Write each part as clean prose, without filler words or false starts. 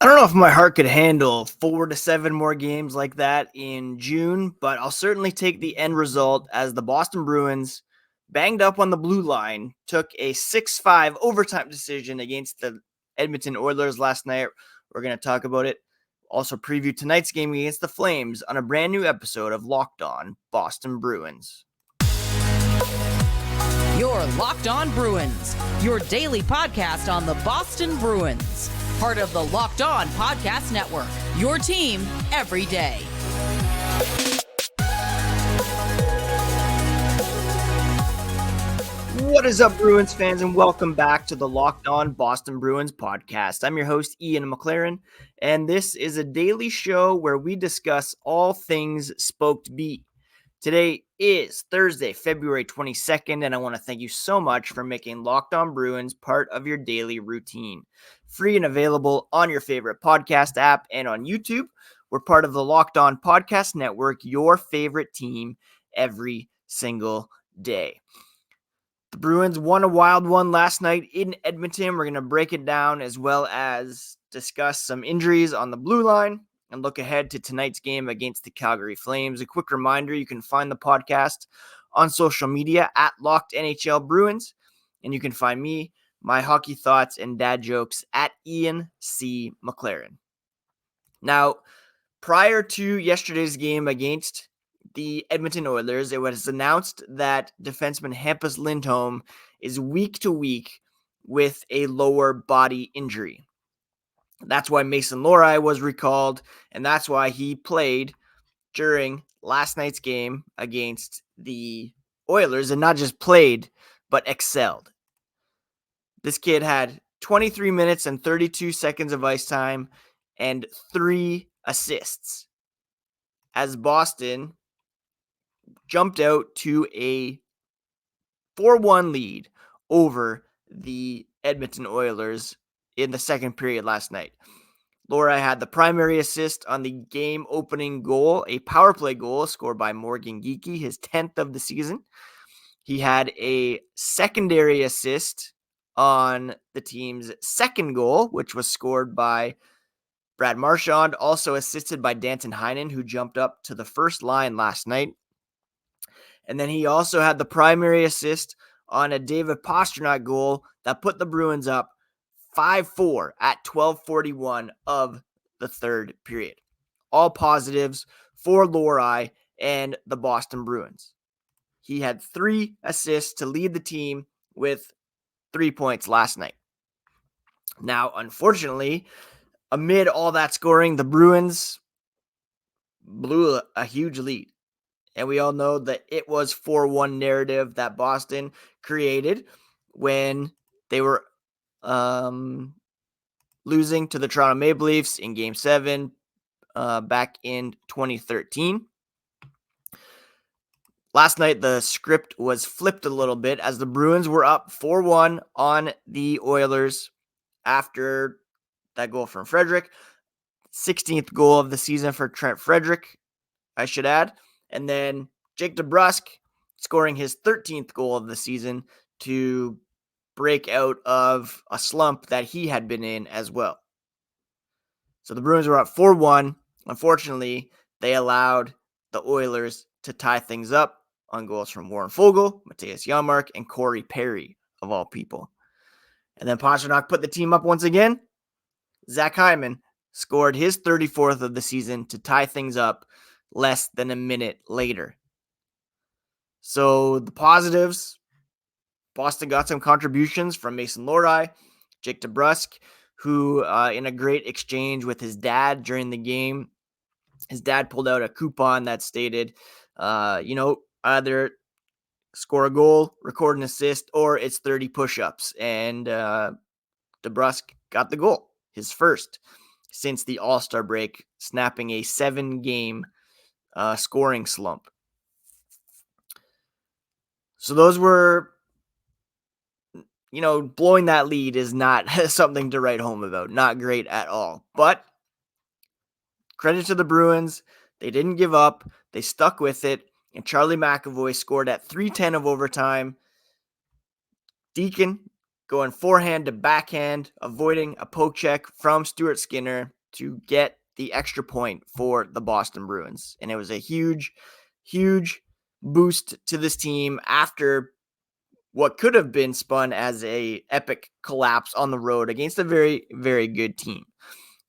I don't know if my heart could handle 4 to 7 more games like that in June, but I'll certainly take the end result as the Boston Bruins, banged up on the blue line, took a 6-5 overtime decision against the Edmonton Oilers last night. We're going to talk about it. Also preview tonight's game against the Flames on a brand new episode of Locked On Boston Bruins. You're Locked On Bruins, your daily podcast on the Boston Bruins. Part of the Locked On Podcast Network, your team every day. What is up, Bruins fans, and welcome back to the Locked On Boston Bruins podcast. I'm your host, Ian McLaren, and this is a daily show where we discuss all things Spoked B. Today is Thursday, February 22nd, and I want to thank you so much for making Locked On Bruins part of your daily routine. Free and available on your favorite podcast app and on YouTube. We're part of the Locked On Podcast Network, your favorite team every single day. The Bruins won a wild one last night in Edmonton. We're going to break it down as well as discuss some injuries on the blue line and look ahead to tonight's game against the Calgary Flames. A quick reminder, you can find the podcast on social media at Locked NHL Bruins, and you can find me, my hockey thoughts and dad jokes at Ian C. McLaren. Now, prior to yesterday's game against the Edmonton Oilers, it was announced that defenseman Hampus Lindholm is week to week with a lower body injury. That's why Mason Lohrei was recalled, and that's why he played during last night's game against the Oilers, and not just played, but excelled. This kid had 23 minutes and 32 seconds of ice time and 3 assists as Boston jumped out to a 4-1 lead over the Edmonton Oilers in the second period last night. Lohrei had the primary assist on the game-opening goal, a power play goal scored by Morgan Geekie, his 10th of the season. He had a secondary assist on the team's second goal, which was scored by Brad Marchand, also assisted by Danton Heinen, who jumped up to the first line last night. And then he also had the primary assist on a David Pastrnak goal that put the Bruins up 5-4 at 12:41 of the third period. All positives for Lohrei and the Boston Bruins. He had 3 assists to lead the team with 3 points last night. Now, unfortunately, amid all that scoring, the Bruins blew a huge lead. And we all know that it was 4-1 narrative that Boston created when they were losing to the Toronto Maple Leafs in Game 7 back in 2013. Last night, the script was flipped a little bit as the Bruins were up 4-1 on the Oilers after that goal from Frederick. 16th goal of the season for Trent Frederick, I should add. And then Jake DeBrusk scoring his 13th goal of the season to break out of a slump that he had been in as well. So the Bruins were up 4-1. Unfortunately, they allowed the Oilers to tie things up on goals from Warren Foegele, Matthias Janmark, and Corey Perry, of all people. And then Pastrnak put the team up once again. Zach Hyman scored his 34th of the season to tie things up less than a minute later. So the positives, Boston got some contributions from Mason Lohrei, Jake DeBrusk, who in a great exchange with his dad during the game, his dad pulled out a coupon that stated, either score a goal, record an assist, or it's 30 push-ups. And DeBrusk got the goal, his first since the All-Star break, snapping a 7-game scoring slump. So those were, blowing that lead is not something to write home about. Not great at all. But credit to the Bruins. They didn't give up. They stuck with it. And Charlie McAvoy scored at 3:10 of overtime. Deacon going forehand to backhand, avoiding a poke check from Stuart Skinner to get the extra point for the Boston Bruins. And it was a huge, huge boost to this team after what could have been spun as a epic collapse on the road against a very, very good team.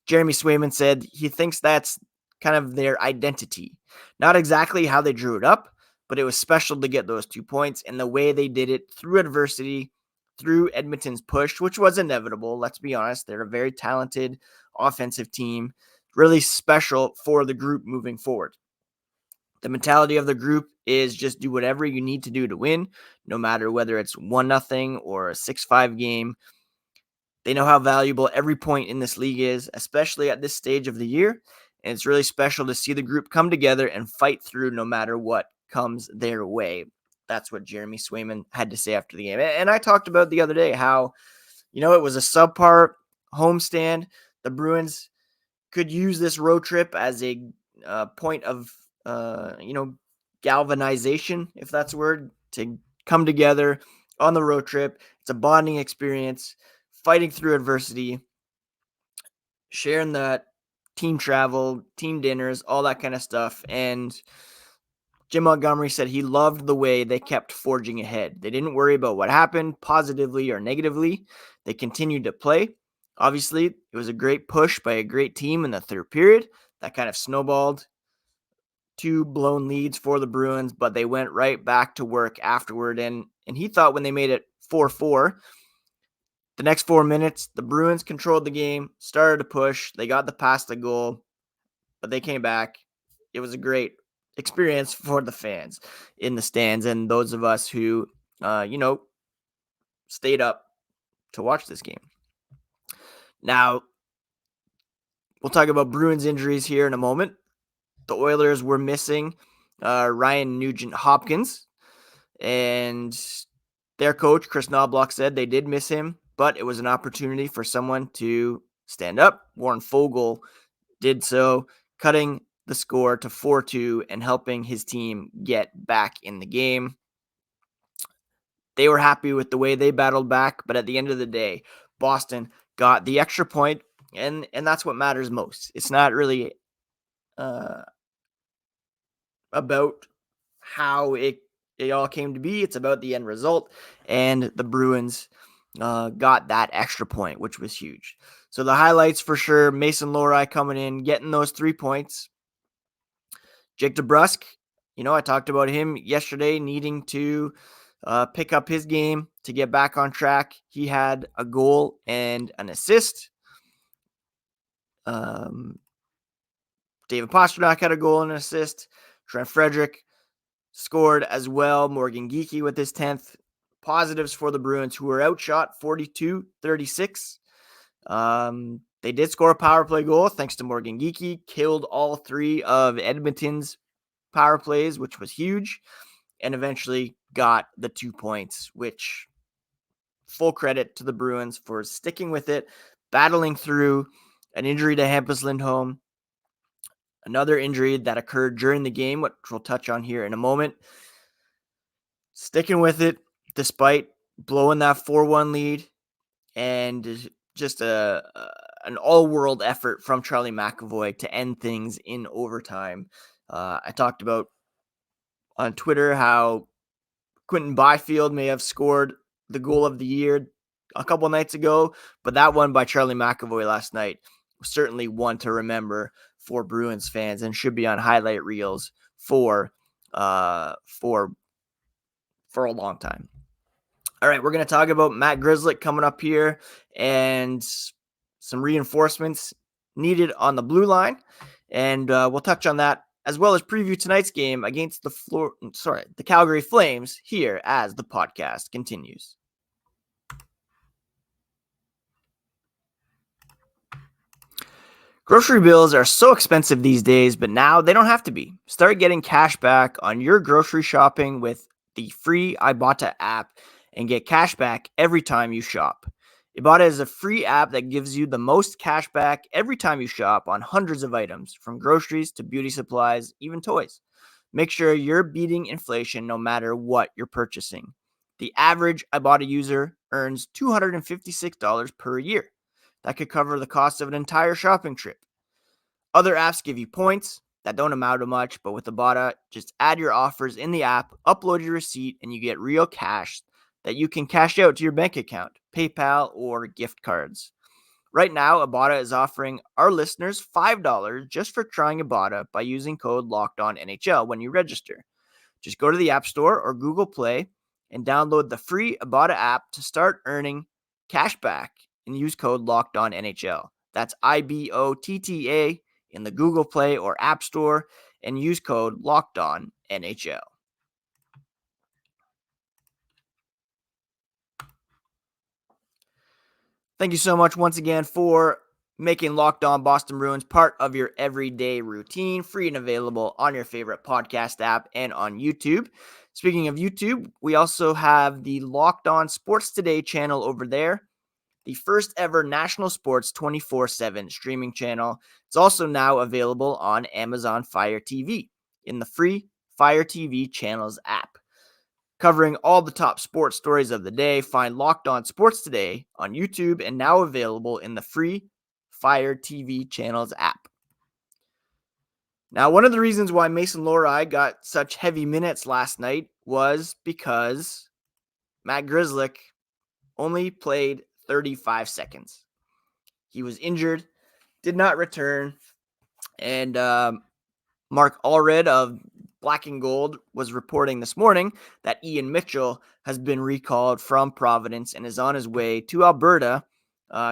Jeremy Swayman said he thinks that's kind of their identity. Not exactly how they drew it up, but it was special to get those 2 points, and the way they did it through adversity, through Edmonton's push, which was inevitable. Let's be honest. They're a very talented offensive team, really special for the group moving forward. The mentality of the group is just do whatever you need to do to win, no matter whether it's 1-0 or a 6-5 game. They know how valuable every point in this league is, especially at this stage of the year. And it's really special to see the group come together and fight through no matter what comes their way. That's what Jeremy Swayman had to say after the game. And I talked about the other day how, it was a subpar homestand. The Bruins could use this road trip as a point of, galvanization, if that's a word, to come together on the road trip. It's a bonding experience, fighting through adversity, sharing that team travel, team dinners, all that kind of stuff. And Jim Montgomery said he loved the way they kept forging ahead. They didn't worry about what happened positively or negatively. They continued to play. Obviously, it was a great push by a great team in the third period. That kind of snowballed 2 blown leads for the Bruins, but they went right back to work afterward. And he thought when they made it 4-4, the next 4 minutes, the Bruins controlled the game, started to push. They got the pass to goal, but they came back. It was a great experience for the fans in the stands and those of us who, stayed up to watch this game. Now, we'll talk about Bruins injuries here in a moment. The Oilers were missing Ryan Nugent-Hopkins, and their coach, Chris Knobloch, said they did miss him, but it was an opportunity for someone to stand up. Warren Foegele did so, cutting the score to 4-2 and helping his team get back in the game. They were happy with the way they battled back, but at the end of the day, Boston got the extra point, and that's what matters most. It's not really about how it all came to be. It's about the end result, and the Bruins got that extra point, which was huge. So the highlights for sure, Mason Lohrei coming in, getting those 3 points. Jake DeBrusk, I talked about him yesterday needing to pick up his game to get back on track. He had a goal and an assist. David Pastrnak had a goal and an assist. Trent Frederick scored as well. Morgan Geekie with his 10th. Positives for the Bruins, who were outshot 42-36. They did score a power play goal thanks to Morgan Geekie. Killed all 3 of Edmonton's power plays, which was huge. And eventually got the 2 points, which full credit to the Bruins for sticking with it, battling through an injury to Hampus Lindholm. Another injury that occurred during the game, which we'll touch on here in a moment. Sticking with it despite blowing that 4-1 lead, and just an all-world effort from Charlie McAvoy to end things in overtime. I talked about on Twitter how Quentin Byfield may have scored the goal of the year a couple nights ago, but that one by Charlie McAvoy last night was certainly one to remember for Bruins fans and should be on highlight reels for a long time. All right, we're going to talk about Matt Grzelcyk coming up here and some reinforcements needed on the blue line, and we'll touch on that as well as preview tonight's game against the Calgary Flames here as the podcast continues. Grocery bills are so expensive these days, but now they don't have to be. Start getting cash back on your grocery shopping with the free Ibotta app and get cash back every time you shop. Ibotta is a free app that gives you the most cash back every time you shop on hundreds of items, from groceries to beauty supplies, even toys. Make sure you're beating inflation no matter what you're purchasing. The average Ibotta user earns $256 per year. That could cover the cost of an entire shopping trip. Other apps give you points that don't amount to much, but with Ibotta, just add your offers in the app, upload your receipt, and you get real cash that you can cash out to your bank account, PayPal, or gift cards. Right now, Ibotta is offering our listeners $5 just for trying Ibotta by using code LOCKEDONNHL when you register. Just go to the App Store or Google Play and download the free Ibotta app to start earning cash back and use code LOCKEDONNHL. That's IBOTTA in the Google Play or App Store and use code LOCKEDONNHL. Thank you so much once again for making Locked On Boston Bruins part of your everyday routine, free and available on your favorite podcast app and on YouTube. Speaking of YouTube, we also have the Locked On Sports Today channel over there, the first ever national sports 24/7 streaming channel. It's also now available on Amazon Fire TV in the free Fire TV channels app. Covering all the top sports stories of the day, find Locked On Sports Today on YouTube and now available in the free Fire TV channels app. Now, one of the reasons why Mason Lohrei got such heavy minutes last night was because Matt Grzelcyk only played 35 seconds. He was injured, did not return, and Mark Allred of Black and Gold was reporting this morning that Ian Mitchell has been recalled from Providence and is on his way to Alberta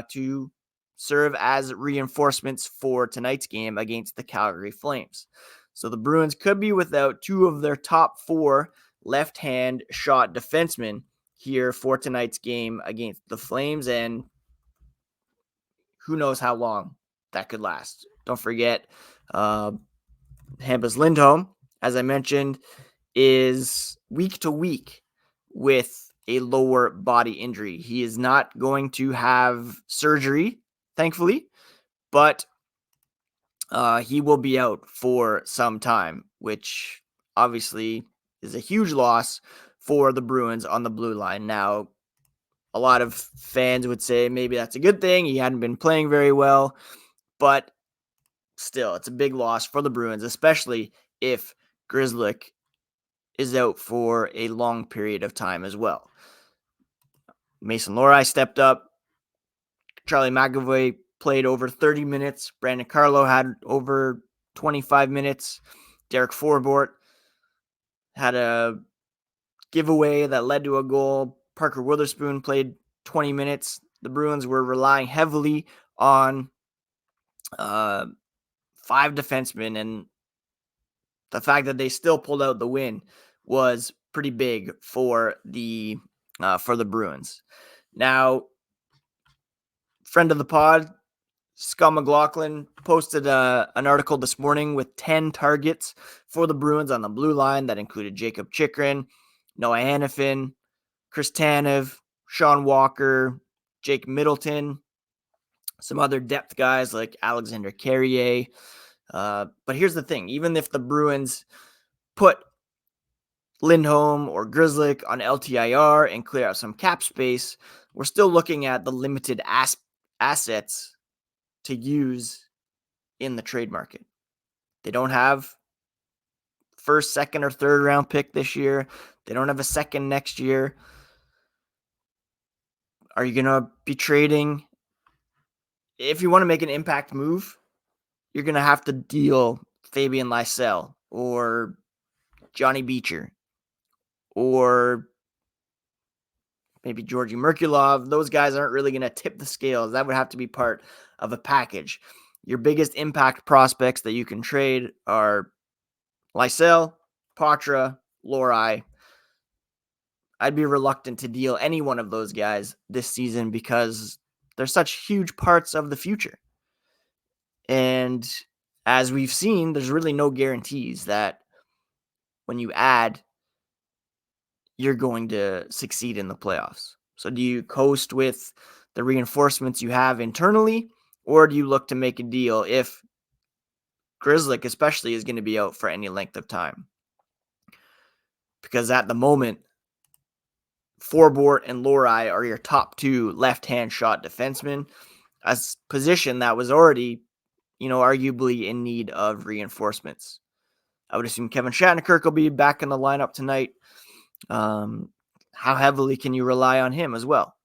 to serve as reinforcements for tonight's game against the Calgary Flames. So the Bruins could be without two of their top four left-hand shot defensemen here for tonight's game against the Flames, and who knows how long that could last. Don't forget, Hampus Lindholm, as I mentioned, is week to week with a lower body injury. He is not going to have surgery, thankfully, but he will be out for some time, which obviously is a huge loss for the Bruins on the blue line. Now, a lot of fans would say maybe that's a good thing. He hadn't been playing very well, but still, it's a big loss for the Bruins, especially if Grzelcyk is out for a long period of time as well. Mason Lohrei stepped up. Charlie McAvoy played over 30 minutes. Brandon Carlo had over 25 minutes. Derek Forbort had a giveaway that led to a goal. Parker Witherspoon played 20 minutes. The Bruins were relying heavily on five defensemen, and the fact that they still pulled out the win was pretty big for the Bruins. Now, friend of the pod, Scott McLaughlin, posted an article this morning with 10 targets for the Bruins on the blue line that included Jacob Chychrun, Noah Hanifin, Chris Tanev, Sean Walker, Jake Middleton, some other depth guys like Alexander Carrier. But here's the thing. Even if the Bruins put Lindholm or Grzelcyk on LTIR and clear out some cap space, we're still looking at the limited assets to use in the trade market. They don't have first, second, or third round pick this year. They don't have a second next year. Are you going to be trading? If you want to make an impact move, you're going to have to deal Fabian Lysell or Johnny Beecher or maybe Georgi Merkulov. Those guys aren't really going to tip the scales. That would have to be part of a package. Your biggest impact prospects that you can trade are Lysell, Patra, Lohrei. I'd be reluctant to deal any one of those guys this season because they're such huge parts of the future. And as we've seen, there's really no guarantees that when you add, you're going to succeed in the playoffs. So do you coast with the reinforcements you have internally, or do you look to make a deal if Grzelcyk especially is going to be out for any length of time? Because at the moment, Forbort and Lohrei are your top two left-hand shot defensemen, a position that was already, arguably in need of reinforcements. I would assume Kevin Shattenkirk will be back in the lineup tonight. How heavily can you rely on him as well?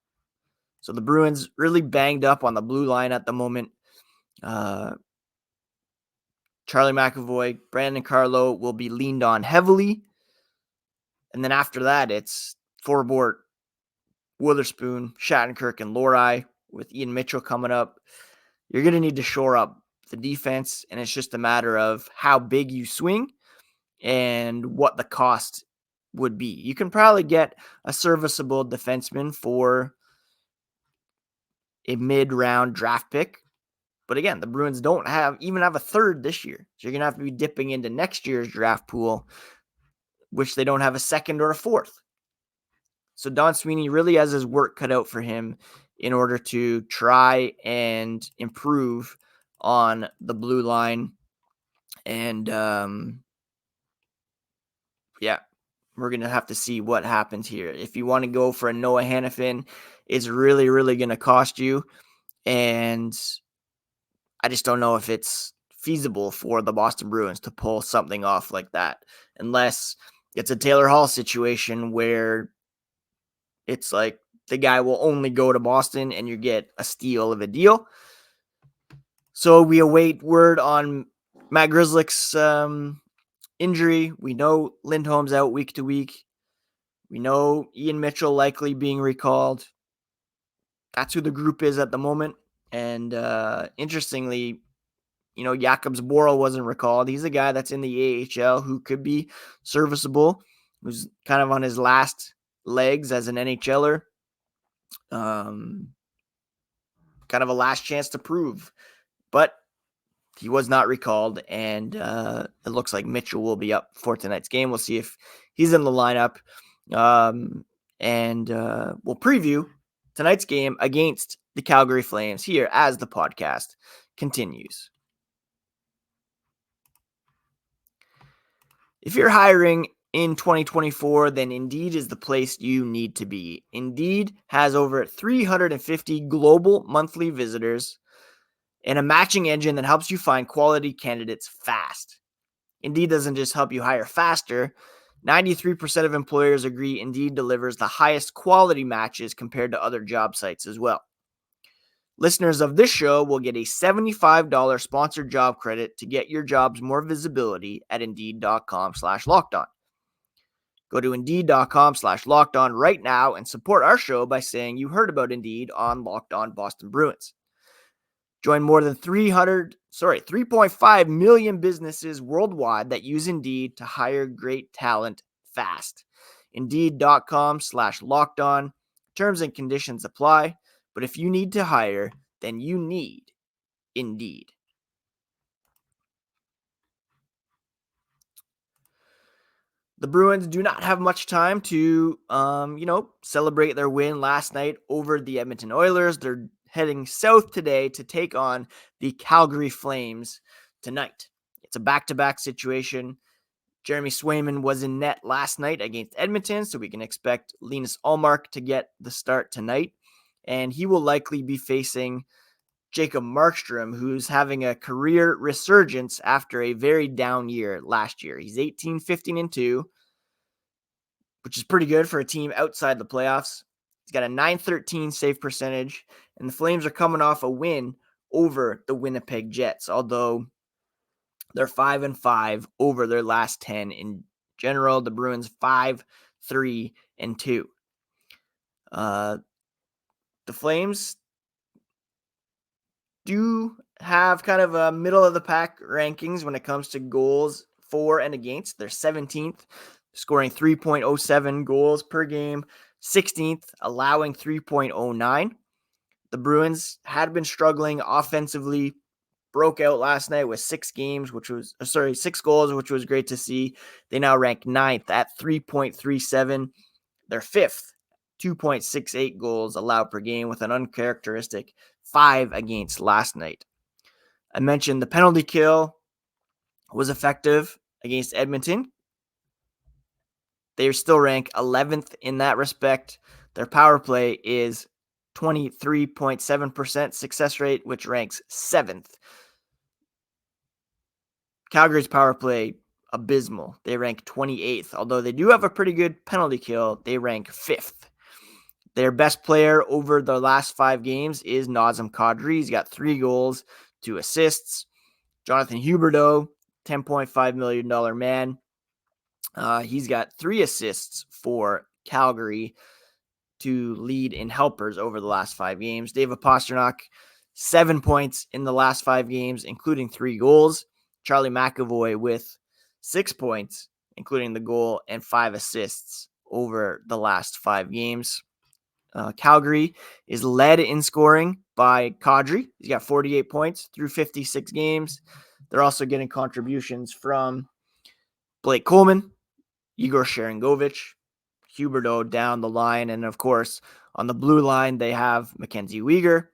So the Bruins really banged up on the blue line at the moment. Charlie McAvoy, Brandon Carlo will be leaned on heavily. And then after that, it's Forbort, Witherspoon, Shattenkirk, and Lohrei with Ian Mitchell coming up. You're going to need to shore up the defense, and it's just a matter of how big you swing and what the cost would be. You can probably get a serviceable defenseman for a mid-round draft pick. But again, the Bruins don't even have a third this year. So you're going to have to be dipping into next year's draft pool, which they don't have a second or a fourth. So Don Sweeney really has his work cut out for him in order to try and improve on the blue line. And we're going to have to see what happens here. If you want to go for a Noah Hannafin, it's really, really going to cost you. And I just don't know if it's feasible for the Boston Bruins to pull something off like that, unless it's a Taylor Hall situation where it's like the guy will only go to Boston and you get a steal of a deal. So we await word on Matt Grzelcyk's injury. We know Lindholm's out week to week. We know Ian Mitchell likely being recalled. That's who the group is at the moment. And interestingly, Jakub Zboril wasn't recalled. He's a guy that's in the AHL who could be serviceable, who's kind of on his last legs as an NHLer. Kind of a last chance to prove. But he was not recalled, and it looks like Mitchell will be up for tonight's game. We'll see if he's in the lineup. And we'll preview tonight's game against the Calgary Flames here as the podcast continues. If you're hiring in 2024, then Indeed is the place you need to be. Indeed has over 350 global monthly visitors and a matching engine that helps you find quality candidates fast. Indeed doesn't just help you hire faster. 93% of employers agree Indeed delivers the highest quality matches compared to other job sites as well. Listeners of this show will get a $75 sponsored job credit to get your jobs more visibility at Indeed.com/lockedon. Go to Indeed.com/lockedon right now and support our show by saying you heard about Indeed on Locked On Boston Bruins. Join more than 3.5 million businesses worldwide that use Indeed to hire great talent fast. Indeed.com/lockedon. Terms and conditions apply. But if you need to hire, then you need Indeed. The Bruins do not have much time to, celebrate their win last night over the Edmonton Oilers. They're heading south today to take on the Calgary Flames tonight. It's a back-to-back situation. Jeremy Swayman was in net last night against Edmonton, so we can expect Linus Ullmark to get the start tonight. And he will likely be facing Jacob Markstrom, who's having a career resurgence after a very down year last year. He's 18-15-2, which is pretty good for a team outside the playoffs. He's got a .913 save percentage, and the Flames are coming off a win over the Winnipeg Jets, although they're 5-5 over their last 10 in general. The Bruins 5-3-2. The Flames do have kind of a middle-of-the-pack rankings when it comes to goals for and against. They're 17th, scoring 3.07 goals per game, 16th, allowing 3.09. The Bruins had been struggling offensively, broke out last night with 6 goals, which was great to see. They now rank 9th at 3.37. They're 5th. 2.68 goals allowed per game with an uncharacteristic 5 against last night. I mentioned the penalty kill was effective against Edmonton. They still rank 11th in that respect. Their power play is 23.7% success rate, which ranks 7th. Calgary's power play, abysmal. They rank 28th, although they do have a pretty good penalty kill. They rank 5th. Their best player over the last 5 games is Nazem Kadri. He's got 3 goals, 2 assists. Jonathan Huberdeau, $10.5 million man. He's got 3 assists for Calgary to lead in helpers over the last 5 games. David Pastrnak, 7 points in the last 5 games, including 3 goals. Charlie McAvoy with 6 points, including the goal, and 5 assists over the last 5 games. Calgary is led in scoring by Kadri. He's got 48 points through 56 games. They're also getting contributions from Blake Coleman, Igor Sharangovich, Huberdeau down the line. And of course, on the blue line, they have Mackenzie Weegar,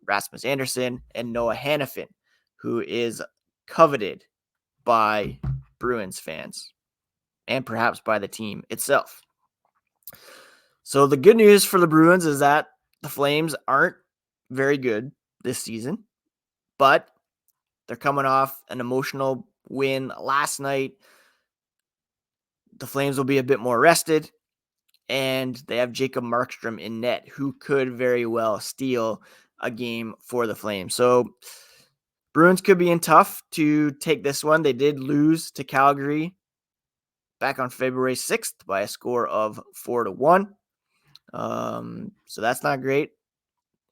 Rasmus Andersson, and Noah Hannafin, who is coveted by Bruins fans and perhaps by the team itself. So the good news for the Bruins is that the Flames aren't very good this season, but they're coming off an emotional win last night. The Flames will be a bit more rested, and they have Jacob Markstrom in net, who could very well steal a game for the Flames. So Bruins could be in tough to take this one. They did lose to Calgary back on February 6th by a score of 4-1. So that's not great.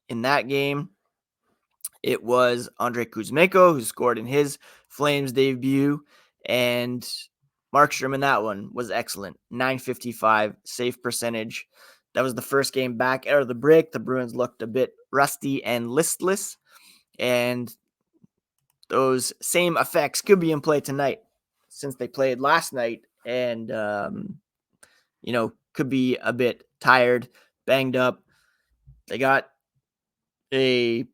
In that game, it was Andrei Kuzmenko who scored in his Flames debut, and Markstrom in that one was excellent. .955 save percentage. That was the first game back out of the break. The Bruins looked a bit rusty and listless, and those same effects could be in play tonight since they played last night and, could be a bit tired, banged up. They got a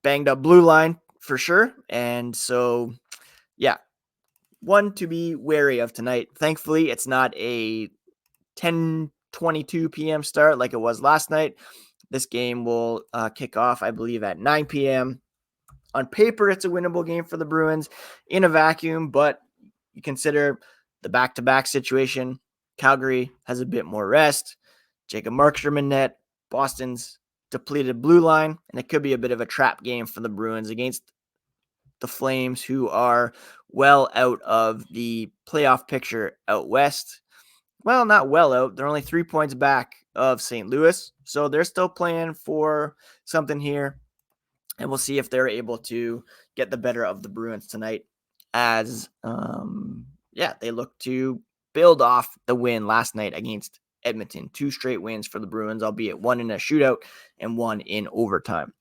banged up blue line for sure. And so, yeah, one to be wary of tonight. Thankfully, it's not a 10:22 p.m. start like it was last night. This game will kick off, I believe, at 9 p.m. On paper, it's a winnable game for the Bruins in a vacuum, but you consider the back-to-back situation. Calgary has a bit more rest. Jacob Markstrom in net. Boston's depleted blue line, and it could be a bit of a trap game for the Bruins against the Flames, who are well out of the playoff picture out west. Well, not well out. They're only 3 points back of St. Louis, so they're still playing for something here. And we'll see if they're able to get the better of the Bruins tonight as, they look to build off the win last night against Edmonton. 2 straight wins for the Bruins, albeit one in a shootout and one in overtime.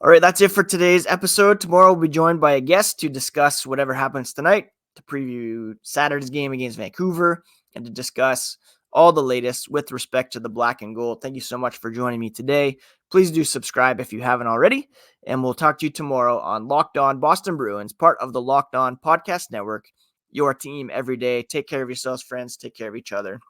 All right, that's it for today's episode. Tomorrow we'll be joined by a guest to discuss whatever happens tonight, to preview Saturday's game against Vancouver, and to discuss all the latest with respect to the black and gold. Thank you so much for joining me today. Please do subscribe if you haven't already, and we'll talk to you tomorrow on Locked On Boston Bruins, part of the Locked On Podcast Network, your team every day. Take care of yourselves, friends. Take care of each other.